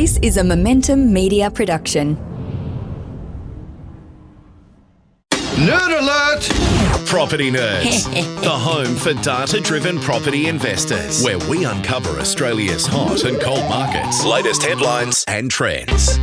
This is a Momentum Media production. Nerd alert! Property Nerds, the home for data-driven property investors, where we uncover Australia's hot and cold markets, latest headlines and trends.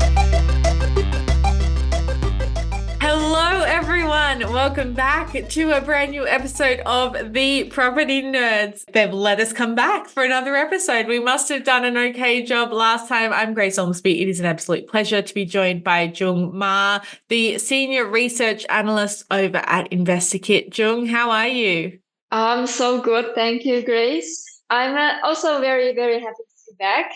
Hello everyone, welcome back to a brand new episode of the Property Nerds. They've let us come back for another episode. We must have done an okay job last time. I'm Grace Ormsby. It is an absolute pleasure to be joined by Junge Ma, the Senior Research Analyst over at InvestorKit. Junge, how are you? I'm so good. Thank you, Grace. I'm also very, very happy to be back.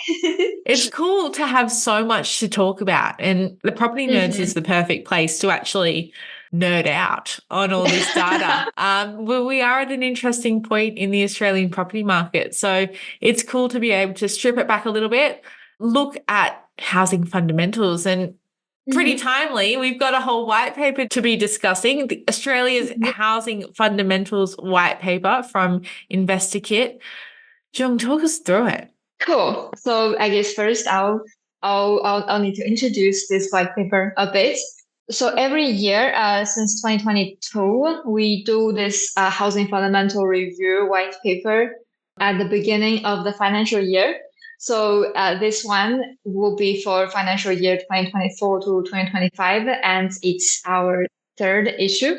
It's cool to have so much to talk about, and the Property Nerds is the perfect place to actually nerd out on all this data. Well, we are at an interesting point in the Australian property market, so it's cool to be able to strip it back a little bit, look at housing fundamentals, and pretty timely, we've got a whole white paper to be discussing, Australia's Housing Fundamentals White Paper from InvestorKit. Junge, talk us through it. Cool. So I guess first I'll need to introduce this white paper a bit. So every year since 2022, we do this housing fundamental review white paper at the beginning of the financial year. So this one will be for financial year 2024 to 2025, and it's our third issue.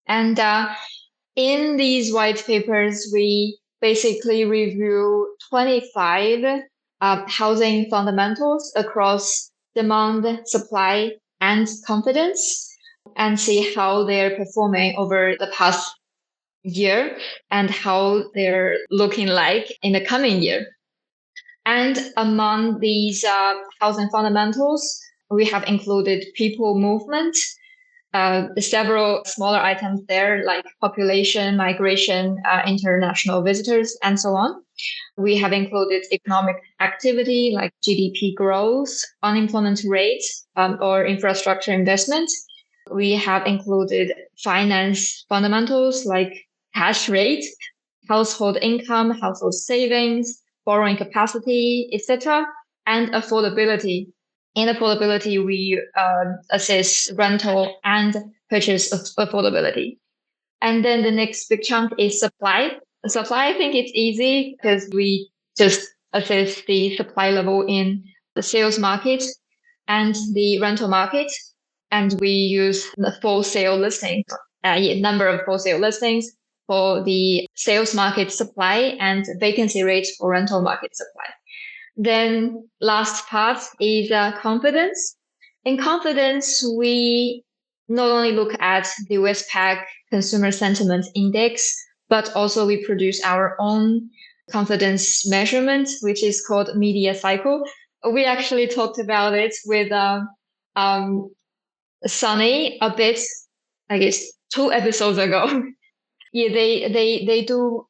And in these white papers, we basically review 25 housing fundamentals across demand, supply, and confidence, and see how they're performing over the past year and how they're looking like in the coming year. And among these housing fundamentals, we have included people movement, several smaller items there like population, migration, international visitors, and so on. We have included economic activity like GDP growth, unemployment rate, or infrastructure investment. We have included finance fundamentals like cash rate, household income, household savings, borrowing capacity, etc., and affordability. In affordability, we assess rental and purchase affordability. And then the next big chunk is supply. Supply, I think it's easy because we just assess the supply level in the sales market and the rental market. And we use the for sale listings, number of for sale listings for the sales market supply and vacancy rate for rental market supply. Then last part is confidence. In confidence, we not only look at the Westpac Consumer Sentiment Index, but also we produce our own confidence measurement, which is called media cycle. We actually talked about it with Sunny a bit, I guess, 2 episodes ago. Yeah, they do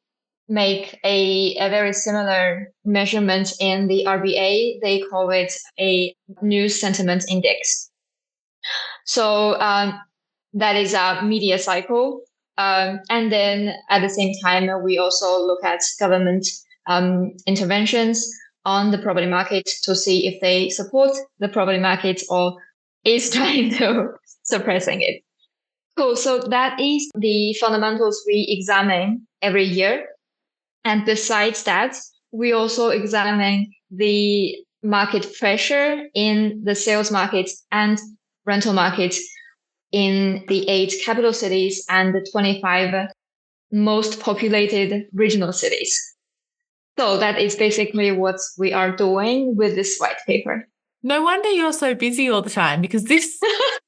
make a very similar measurement in the RBA. They call it a news sentiment index. So that is a media cycle. And then at the same time, we also look at government interventions on the property market to see if they support the property market or is trying to suppressing it. Cool. So that is the fundamentals we examine every year. And besides that, we also examine the market pressure in the sales market and rental market in the 8 capital cities and the 25 most populated regional cities. So that is basically what we are doing with this white paper. No wonder you're so busy all the time, because this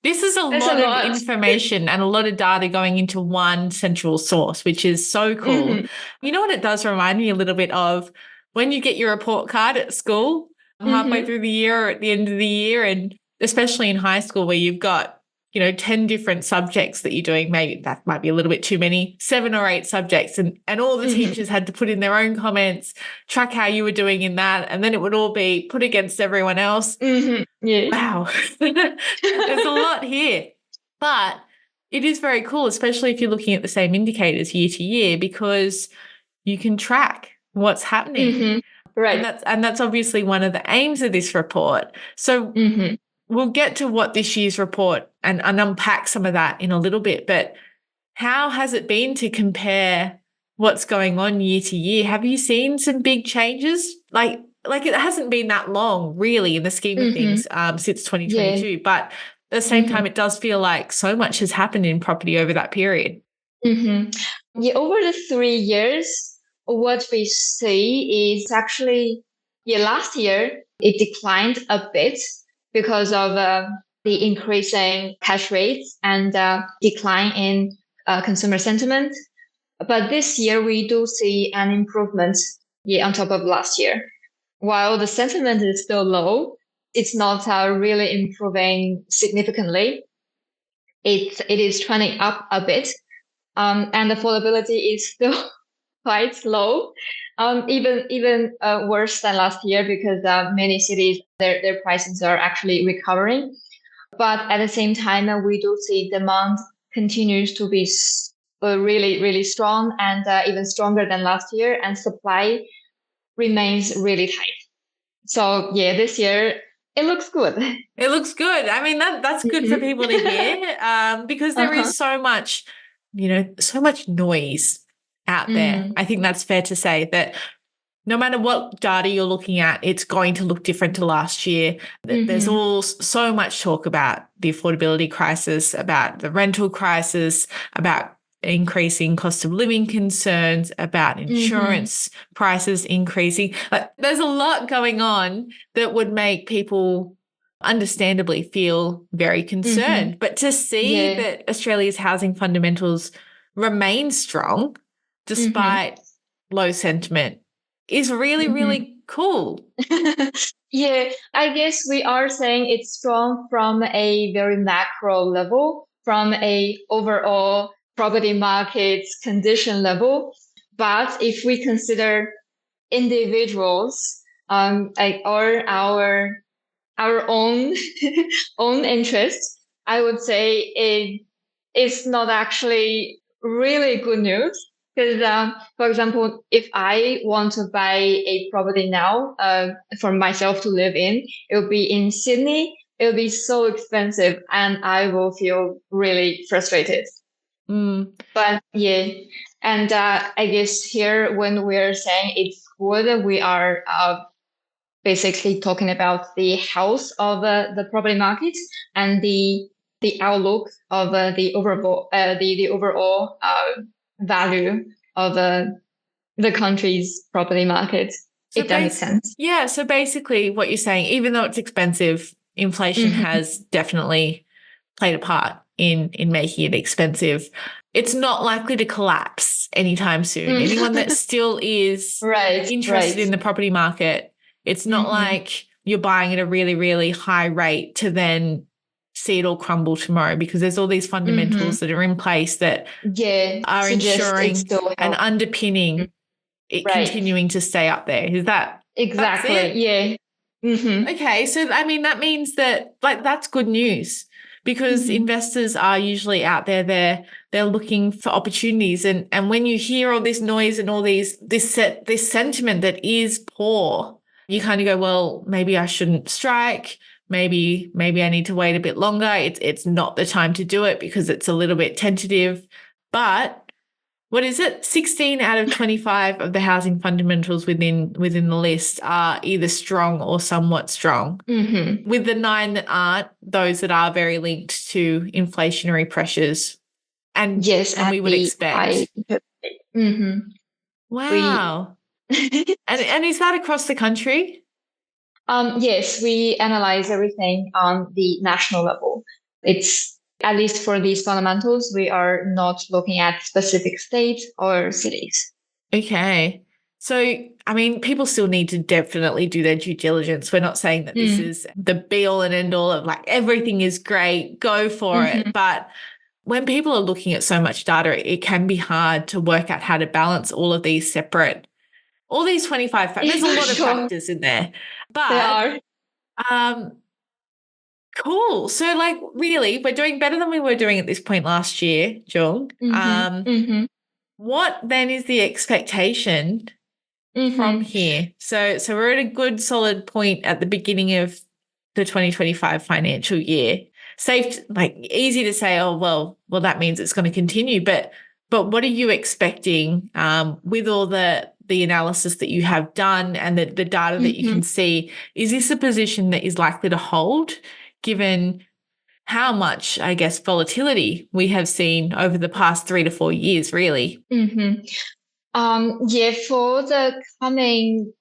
is a lot of information and a lot of data going into one central source, which is so cool. You know what it does remind me a little bit of when you get your report card at school halfway through the year or at the end of the year, and especially in high school where you've got 10 different subjects that you're doing. Maybe that might be a little bit too many, 7 or 8 subjects. And all the teachers had to put in their own comments, track how you were doing in that. And then it would all be put against everyone else. Yeah. Wow. There's a lot here. But it is very cool, especially if you're looking at the same indicators year to year, because you can track what's happening. Right. And that's obviously one of the aims of this report. So we'll get to what this year's report and unpack some of that in a little bit. But how has it been to compare what's going on year to year? Have you seen some big changes? Like it hasn't been that long, really, in the scheme of things, since 2022. Yeah. But at the same time, it does feel like so much has happened in property over that period. Yeah, over the 3 years, what we see is actually, last year it declined a bit because of the increasing cash rates and decline in consumer sentiment. But this year we do see an improvement on top of last year. While the sentiment is still low, it's not really improving significantly. It is trending up a bit. And affordability is still quite low, even worse than last year because many cities, their prices are actually recovering. But at the same time, we do see demand continues to be really, really strong and even stronger than last year, and supply remains really tight. So this year it looks good. It looks good. I mean, that's good for people to hear because there is so much, so much noise out there. I think that's fair to say that no matter what data you're looking at, it's going to look different to last year. There's so much talk about the affordability crisis, about the rental crisis, about increasing cost of living concerns, about insurance prices increasing. There's a lot going on that would make people understandably feel very concerned. But to see that Australia's housing fundamentals remain strong despite low sentiment is really, really cool. I guess we are saying it's strong from a very macro level, from a overall property market's condition level. But if we consider individuals, or our own own interests, I would say it's not actually really good news. Because, for example, if I want to buy a property now for myself to live in, it will be in Sydney. It will be so expensive, and I will feel really frustrated. But and I guess here when we're saying it's good, we are basically talking about the health of the property market and the outlook of the overall value of the country's property market, if that makes sense. Yeah, so basically what you're saying, even though it's expensive, inflation has definitely played a part in making it expensive. It's not likely to collapse anytime soon. Anyone that still is interested in the property market, it's not like you're buying at a really, really high rate to then see it all crumble tomorrow, because there's all these fundamentals that are in place that are ensuring and underpinning it continuing to stay up there. Is that exactly? Okay, so I mean that means that that's good news, because investors are usually out there, they're looking for opportunities, and when you hear all this noise and all this sentiment that is poor, you kind of go, well, maybe I shouldn't strike. Maybe I need to wait a bit longer. It's not the time to do it because it's a little bit tentative. But what is it? 16 out of 25 of the housing fundamentals within the list are either strong or somewhat strong. With the 9 that aren't, those that are very linked to inflationary pressures. And we would expect. Wow. And is that across the country? Yes, we analyze everything on the national level. It's, at least for these fundamentals, we are not looking at specific states or cities. Okay. So, I mean, people still need to definitely do their due diligence. We're not saying that this is the be all and end all of everything is great, go for it. But when people are looking at so much data, it can be hard to work out how to balance all of these 25 factors. There's a lot of factors in there. But there are. Cool. So really, we're doing better than we were doing at this point last year, Jung. What then is the expectation from here. So we're at a good solid point at the beginning of the 2025 financial year. Easy to say, oh, well, that means it's going to continue. But what are you expecting with all the analysis that you have done and the data that you can see? Is this a position that is likely to hold given how much, I guess, volatility we have seen over the past 3 to 4 years, really? For the coming,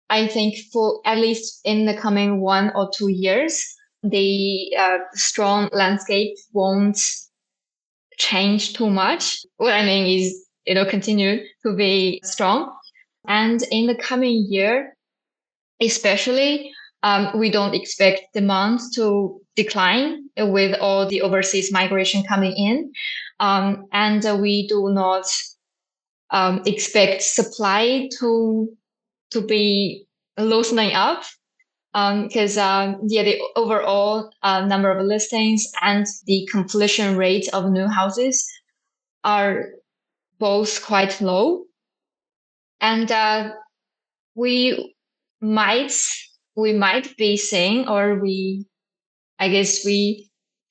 I think for at least in the coming 1 or 2 years, the strong landscape won't change too much. What I mean is, continue to be strong. And in the coming year, especially, we don't expect demand to decline with all the overseas migration coming in. And we do not expect supply to be loosening up because the overall number of listings and the completion rate of new houses are both quite low. And we might be seeing, or I guess we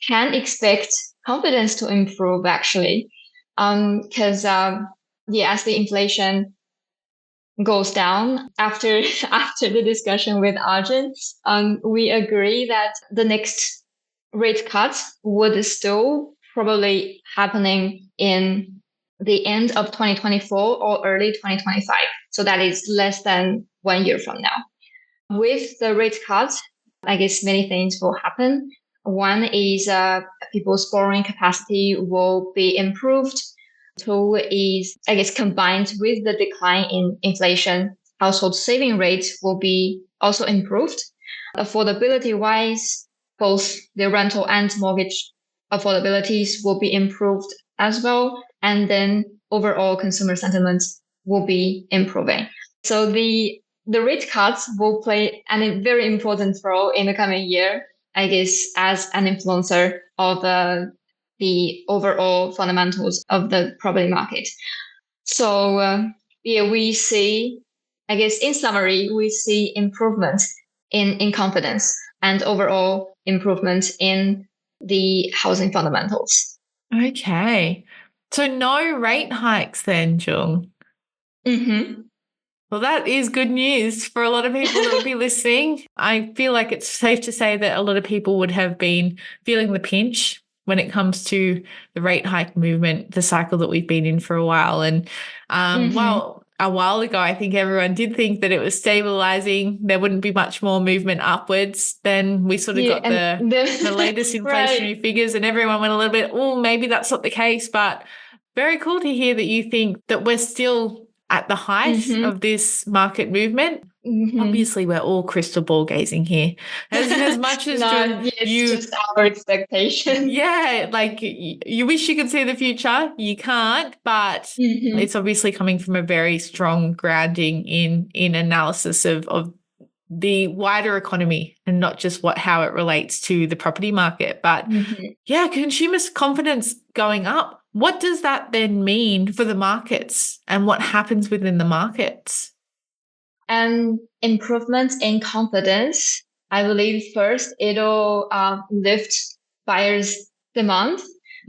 can expect confidence to improve actually, because as the inflation goes down after the discussion with Arjun, we agree that the next rate cut would still probably happening in the end of 2024 or early 2025. So that is less than 1 year from now. With the rate cut, I guess many things will happen. One is people's borrowing capacity will be improved. Two is, I guess, combined with the decline in inflation, household saving rate will be also improved. Affordability-wise, both the rental and mortgage affordabilities will be improved as well. And then overall consumer sentiment will be improving. So the rate cuts will play a very important role in the coming year, I guess, as an influencer of the overall fundamentals of the property market. So we see, I guess, in summary, we see improvement in confidence and overall improvement in the housing fundamentals. Okay. So no rate hikes then, Jung? Well, that is good news for a lot of people that would be listening. I feel like it's safe to say that a lot of people would have been feeling the pinch when it comes to the rate hike movement, the cycle that we've been in for a while. And while a while ago, I think everyone did think that it was stabilizing, there wouldn't be much more movement upwards. Then we sort of got the latest inflationary figures and everyone went a little bit, oh, maybe that's not the case. But very cool to hear that you think that we're still at the height of this market movement. Obviously, we're all crystal ball gazing here. As much as it's just our expectation. Yeah, like you wish you could see the future, you can't, but it's obviously coming from a very strong grounding in analysis of the wider economy and not just how it relates to the property market. But consumer confidence going up. What does that then mean for the markets and what happens within the markets? And improvements in confidence, I believe first it'll lift buyers' demand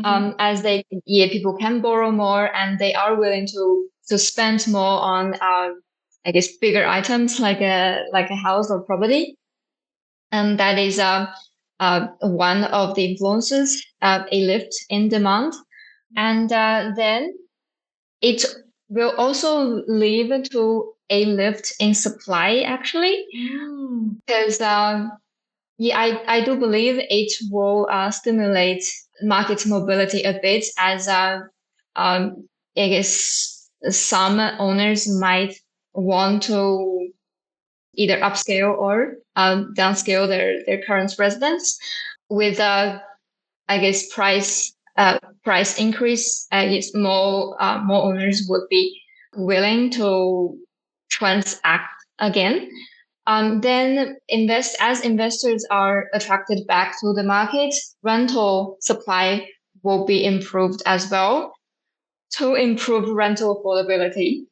as people can borrow more and they are willing to spend more on I guess bigger items like a house or property, and that is one of the influences, a lift in demand. And then it will also lead to a lift in supply, actually, because I do believe it will stimulate market mobility a bit, as I guess some owners might want to either upscale or downscale their current residence with I guess price increase. More owners would be willing to transact again. Then as investors are attracted back to the market, rental supply will be improved as well to improve rental affordability.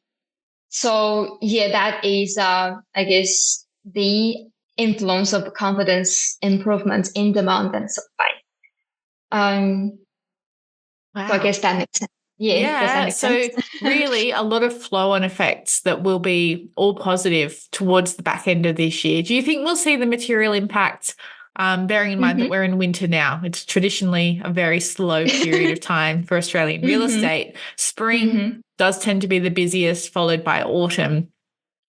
So yeah, that is, I guess, the influence of confidence improvement in demand and supply. Wow. So I guess that makes sense. Yeah, does that make sense? Really a lot of flow-on effects that will be all positive towards the back end of this year. Do you think we'll see the material impact, bearing in mind that we're in winter now? It's traditionally a very slow period of time for Australian real estate. Spring does tend to be the busiest, followed by autumn.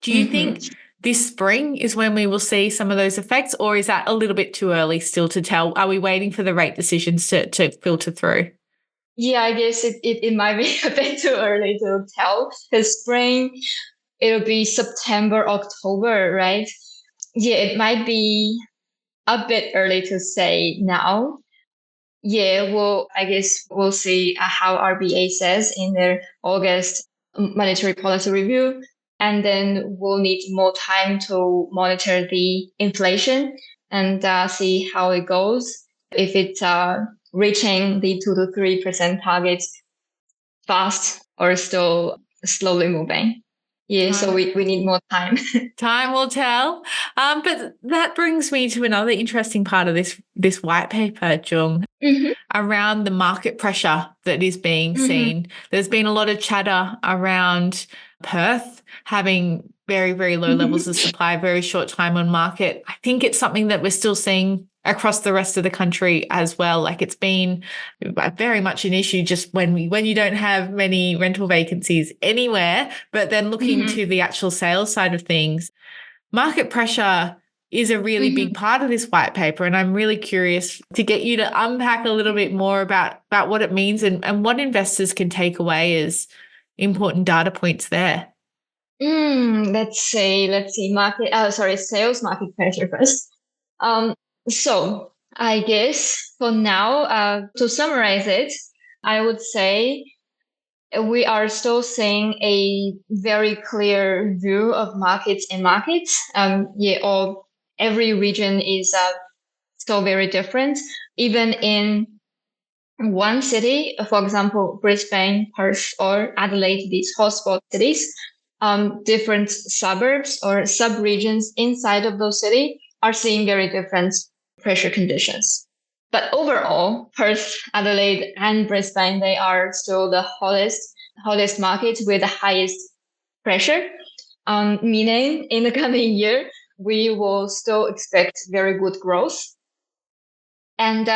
Do you think this spring is when we will see some of those effects, or is that a little bit too early still to tell? Are we waiting for the rate decisions to filter through? Yeah, I guess it might be a bit too early to tell. Because spring, it'll be September, October, right? Yeah, it might be a bit early to say now. Yeah, well, I guess we'll see how RBA says in their August monetary policy review. And then we'll need more time to monitor the inflation and see how it goes. If it's reaching the 2 to 3% targets fast or still slowly moving. Yeah, so we need more time. Time will tell. But that brings me to another interesting part of this white paper, Jung, around the market pressure that is being seen. There's been a lot of chatter around Perth having very, very low levels of supply, very short time on market. I think it's something that we're still seeing across the rest of the country as well. Like it's been very much an issue just when you don't have many rental vacancies anywhere, but then looking to the actual sales side of things, market pressure is a really big part of this white paper. And I'm really curious to get you to unpack a little bit more about what it means and what investors can take away as important data points there. Let's see, sales market pressure first. So I guess for now, to summarize it, I would say we are still seeing a very clear view of markets and markets. Every region is still very different. Even in one city, for example, Brisbane, Perth, or Adelaide, these hotspot cities, different suburbs or sub-regions inside of those cities are seeing very different pressure conditions. But overall, Perth, Adelaide, and Brisbane, they are still the hottest markets with the highest pressure, meaning in the coming year, we will still expect very good growth. And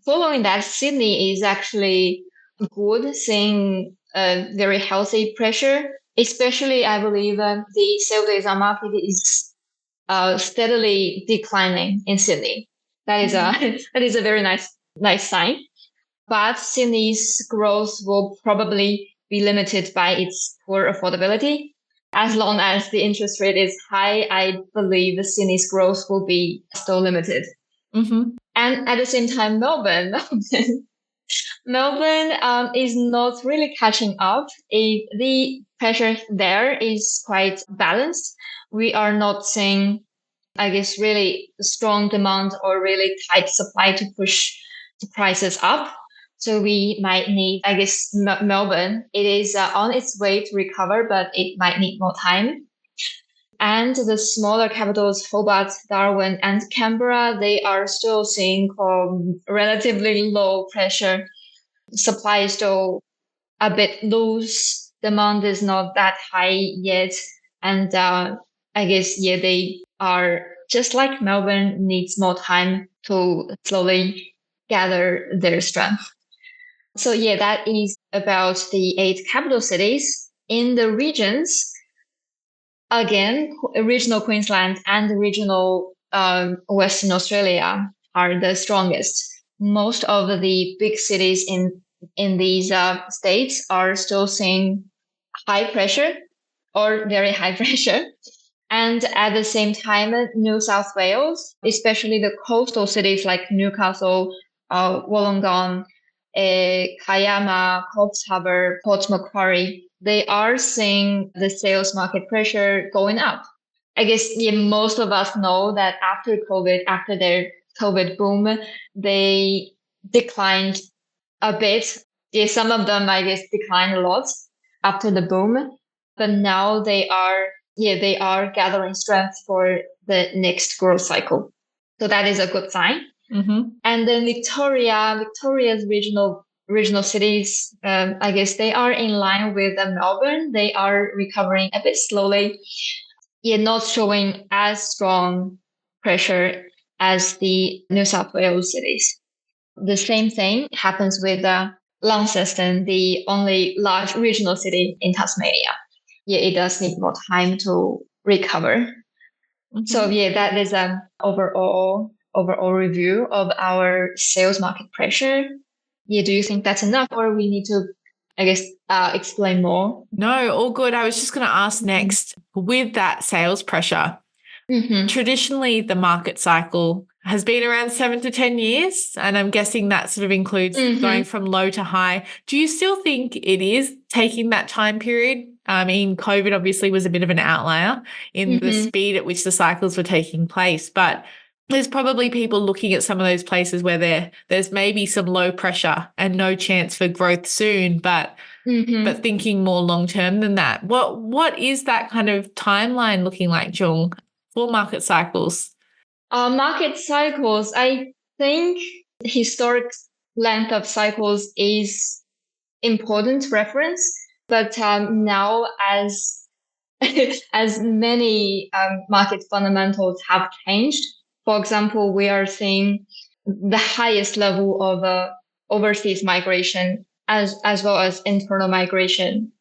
following that, Sydney is actually good, seeing a very healthy pressure. Especially, I believe the sale days on market is steadily declining in Sydney. That is a very nice sign. But Sydney's growth will probably be limited by its poor affordability. As long as the interest rate is high, I believe Sydney's growth will be still limited. And at the same time, Melbourne is not really catching up. The pressure there is quite balanced. We are not seeing, I guess, really strong demand or really tight supply to push the prices up. So we might need, I guess, Melbourne, it is on its way to recover, but it might need more time. And the smaller capitals, Hobart, Darwin, and Canberra, they are still seeing relatively low pressure. Supply is still a bit loose. Demand is not that high yet. And I guess, they are just like Melbourne, needs more time to slowly gather their strength. So that is about the 8 capital cities. In the regions, again, regional Queensland and regional Western Australia are the strongest. Most of the big cities in these states are still seeing high pressure or very high pressure. And at the same time, New South Wales, especially the coastal cities like Newcastle, Wollongong, Kiama, Coffs Harbour, Port Macquarie, they are seeing the sales market pressure going up. I guess most of us know that after COVID, after their COVID boom, they declined a bit. Some of them, I guess, declined a lot after the boom. but now they are gathering strength for the next growth cycle. So that is a good sign. And then Victoria's regional cities, I guess they are in line with Melbourne. They are recovering a bit slowly, yet not showing as strong pressure as the New South Wales cities. The same thing happens with Launceston, the only large regional city in Tasmania. Yeah, it does need more time to recover. So that is an overall review of our sales market pressure. Yeah, do you think that's enough, or we need to, I guess, explain more? No, all good. I was just going to ask next, with that sales pressure, traditionally the market cycle has been around 7 to 10 years, and I'm guessing that sort of includes going from low to high. Do you still think it is taking that time period? I mean, COVID obviously was a bit of an outlier in the speed at which the cycles were taking place, but there's probably people looking at some of those places where there's maybe some low pressure and no chance for growth soon, but thinking more long term than that. What is that kind of timeline looking like, Jung, for market cycles? Market cycles, I think historic length of cycles is important reference, but now as many market fundamentals have changed. For example, we are seeing the highest level of overseas migration as well as internal migration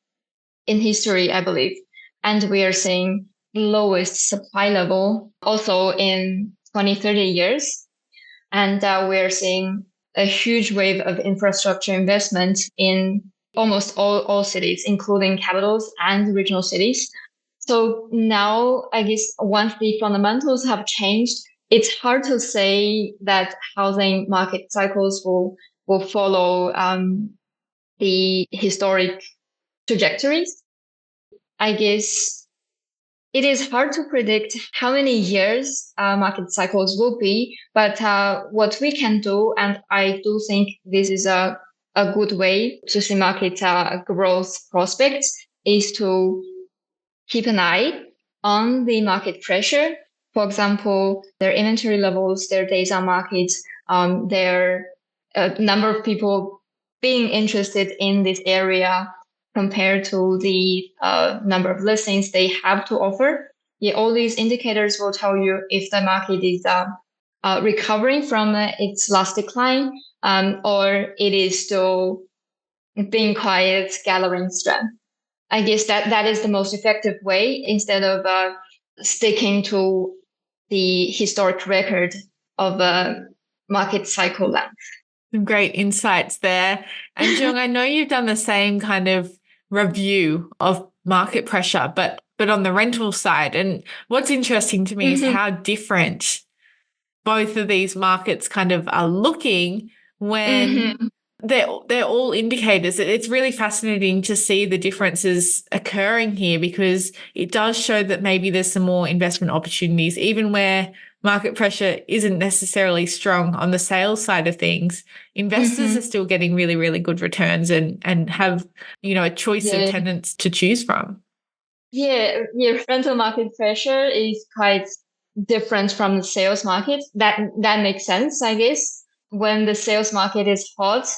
in history, I believe. And we are seeing lowest supply level also in 20, 30 years. And we are seeing a huge wave of infrastructure investment in almost all cities, including capitals and regional cities. So now, I guess, once the fundamentals have changed, it's hard to say that housing market cycles will follow the historic trajectories. I guess it is hard to predict how many years market cycles will be, but what we can do, and I do think this is a good way to see market growth prospects, is to keep an eye on the market pressure. For example, their inventory levels, their days on market, their number of people being interested in this area compared to the number of listings they have to offer. Yeah, all these indicators will tell you if the market is recovering from its last decline, or it is still being quiet, gathering strength. I guess that is the most effective way, instead of sticking to the historic record of market cycle length. Some great insights there. And Jung, I know you've done the same kind of review of market pressure, but on the rental side. And what's interesting to me is how different both of these markets kind of are looking when they're all indicators. It's really fascinating to see the differences occurring here, because it does show that maybe there's some more investment opportunities, even where market pressure isn't necessarily strong on the sales side of things. Investors are still getting really, really good returns and have, a choice of tenants to choose from. Yeah, rental market pressure is quite different from the sales market. That makes sense, I guess. When the sales market is hot,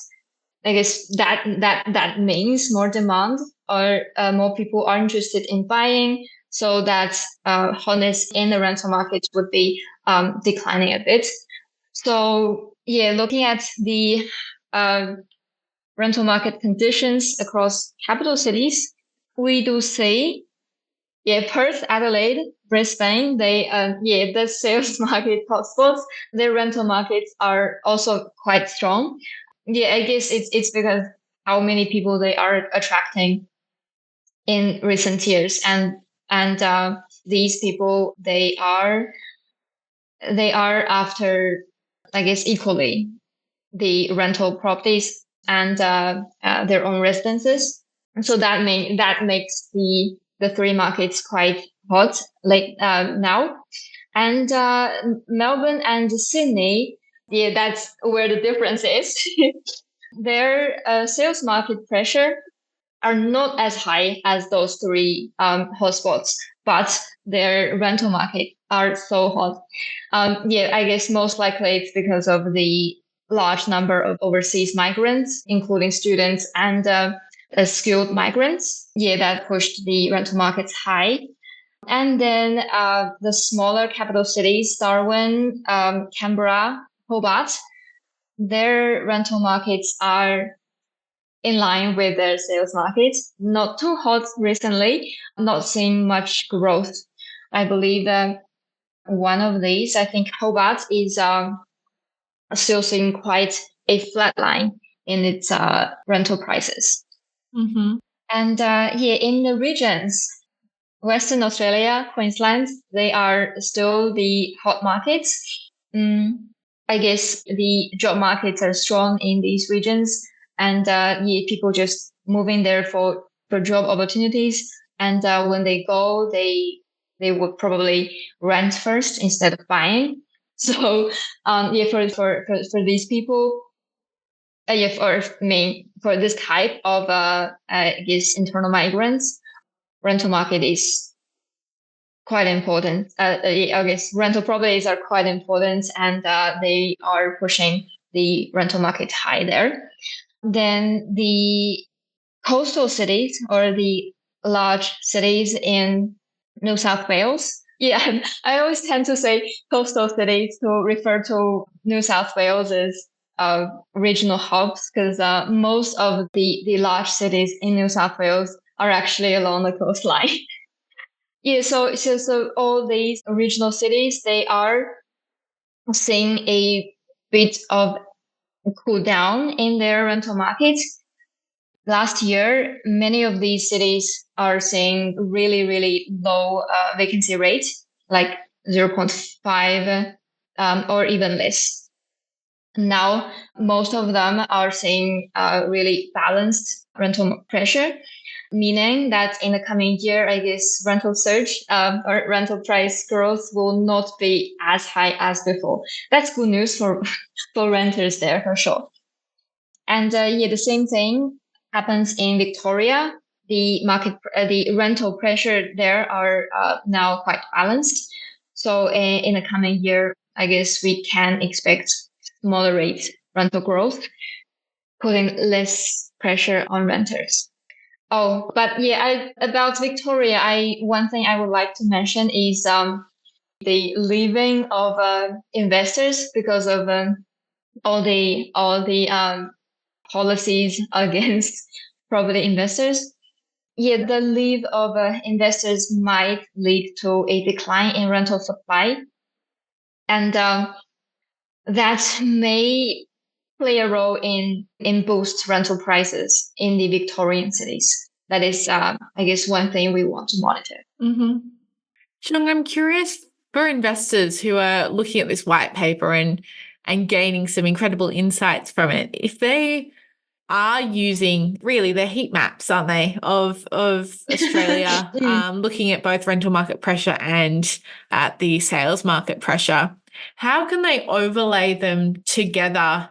I guess that means more demand, or more people are interested in buying. So that hotness in the rental market would be declining a bit. So looking at the rental market conditions across capital cities, we do see Perth, Adelaide, Brisbane, the sales market hotspots, their rental markets are also quite strong. Yeah, I guess it's because how many people they are attracting in recent years, and these people they are after, I guess, equally the rental properties and their own residences. So that makes the three markets quite hot now. And Melbourne and Sydney, that's where the difference is. Their sales market pressure are not as high as those three hotspots, but their rental market are so hot. I guess most likely it's because of the large number of overseas migrants, including students and skilled migrants. That pushed the rental markets high. And then the smaller capital cities, Darwin, Canberra, Hobart, their rental markets are in line with their sales markets. Not too hot recently, not seeing much growth. I believe one of these, I think Hobart is still seeing quite a flat line in its rental prices. Mm-hmm. And in the regions, Western Australia, Queensland, they are still the hot markets. I guess the job markets are strong in these regions, and people just moving there for job opportunities. And when they go, they would probably rent first instead of buying. So for these people, for this type of I guess internal migrants, rental market is quite important. I guess rental properties are quite important, and they are pushing the rental market high there. Then the coastal cities or the large cities in New South Wales. Yeah, I always tend to say coastal cities to refer to New South Wales as regional hubs, because most of the large cities in New South Wales are actually along the coastline. So all these regional cities, they are seeing a bit of a cool down in their rental market. Last year, many of these cities are seeing really, really low vacancy rate, like 0.5 or even less. Now, most of them are seeing really balanced rental pressure, meaning that in the coming year, I guess rental surge or rental price growth will not be as high as before. That's good news for renters there for sure. And the same thing happens in Victoria. The rental pressure there are now quite balanced. So in the coming year, I guess we can expect moderate rental growth, putting less pressure on renters. Oh, but about Victoria, one thing I would like to mention is the leaving of investors because of all the policies against property investors. The leave of investors might lead to a decline in rental supply, and that may play a role in boost rental prices in the Victorian cities. That is, I guess, one thing we want to monitor. Mm-hmm. Junge, I'm curious for investors who are looking at this white paper and gaining some incredible insights from it. If they are using really their heat maps, aren't they, of Australia, looking at both rental market pressure and at the sales market pressure, how can they overlay them together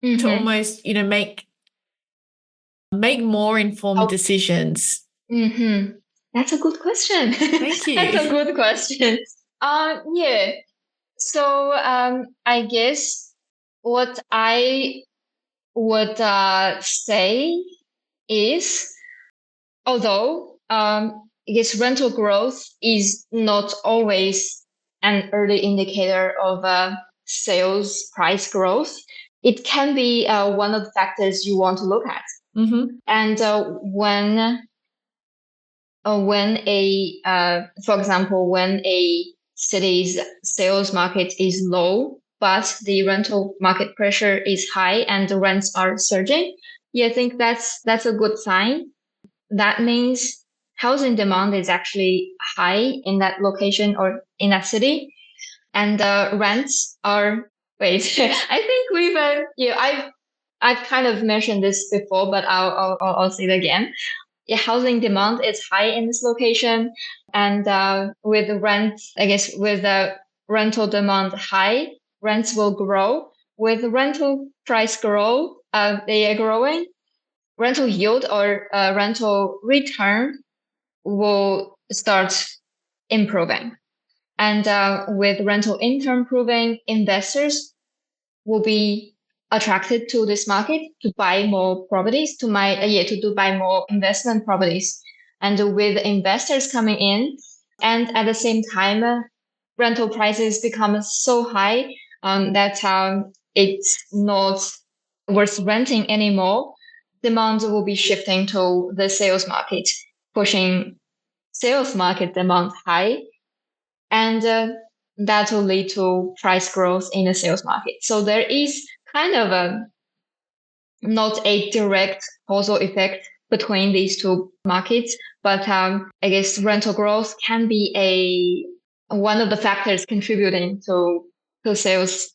to almost, make more informed decisions? Mm-hmm. That's a good question. Thank you. That's a good question. So I guess what I would say is, although I guess rental growth is not always an early indicator of sales price growth, it can be one of the factors you want to look at. Mm-hmm. And for example, when a city's sales market is low, but the rental market pressure is high and the rents are surging, I think that's a good sign. That means housing demand is actually high in that location or in that city, and rents are. Wait, I think we've I've kind of mentioned this before, but I'll say it again. Housing demand is high in this location, and with the rental demand high, rents will grow. With rental price grow, they are growing. rental yield or rental return will start improving. And with rental income improving, investors will be attracted to this market to buy more properties, to buy more investment properties. And with investors coming in, and at the same time, rental prices become so high that it's not worth renting anymore, demand will be shifting to the sales market, pushing sales market demand high. And that will lead to price growth in the sales market. So there is kind of not a direct causal effect between these two markets, but I guess rental growth can be one of the factors contributing to sales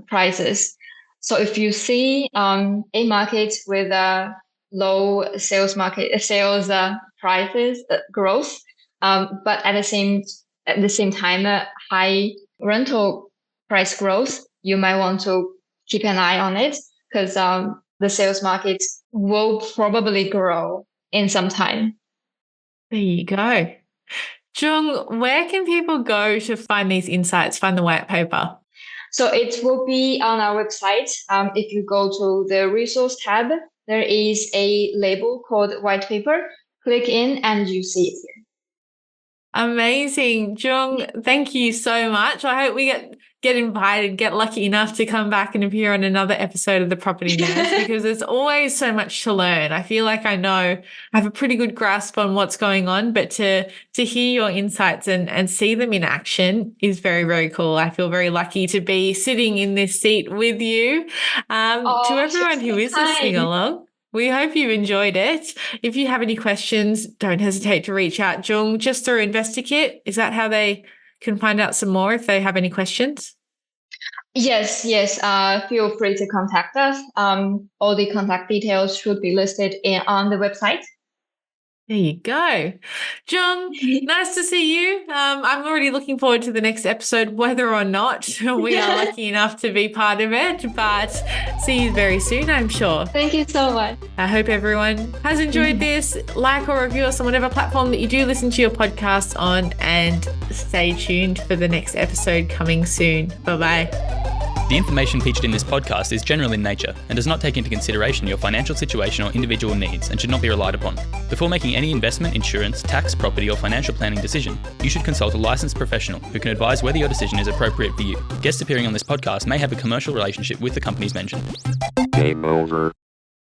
prices. So if you see a market with low sales prices growth, but at the same time, high rental price growth, you might want to keep an eye on it because the sales market will probably grow in some time. There you go. Jung, where can people go to find these insights, find the white paper? So it will be on our website. If you go to the resource tab, there is a label called white paper. Click in and you see it here. Amazing. Jung, thank you so much. I hope we get lucky enough to come back and appear on another episode of the Property Nerds because there's always so much to learn. I feel like I have a pretty good grasp on what's going on, but to hear your insights and see them in action is very, very cool. I feel very lucky to be sitting in this seat with you. To everyone who is listening along, we hope you enjoyed it. If you have any questions, don't hesitate to reach out. Jung, just through InvestorKit, is that how they can find out some more if they have any questions? Yes. Feel free to contact us. All the contact details should be listed on the website. There you go. Jung, nice to see you. I'm already looking forward to the next episode, whether or not we are lucky enough to be part of it, but see you very soon, I'm sure. Thank you so much. I hope everyone has enjoyed this. Like or review us on whatever platform that you do listen to your podcast on, and stay tuned for the next episode coming soon. Bye-bye. The information featured in this podcast is general in nature and does not take into consideration your financial situation or individual needs and should not be relied upon. Before making any investment, insurance, tax, property or financial planning decision, you should consult a licensed professional who can advise whether your decision is appropriate for you. Guests appearing on this podcast may have a commercial relationship with the companies mentioned. Game over.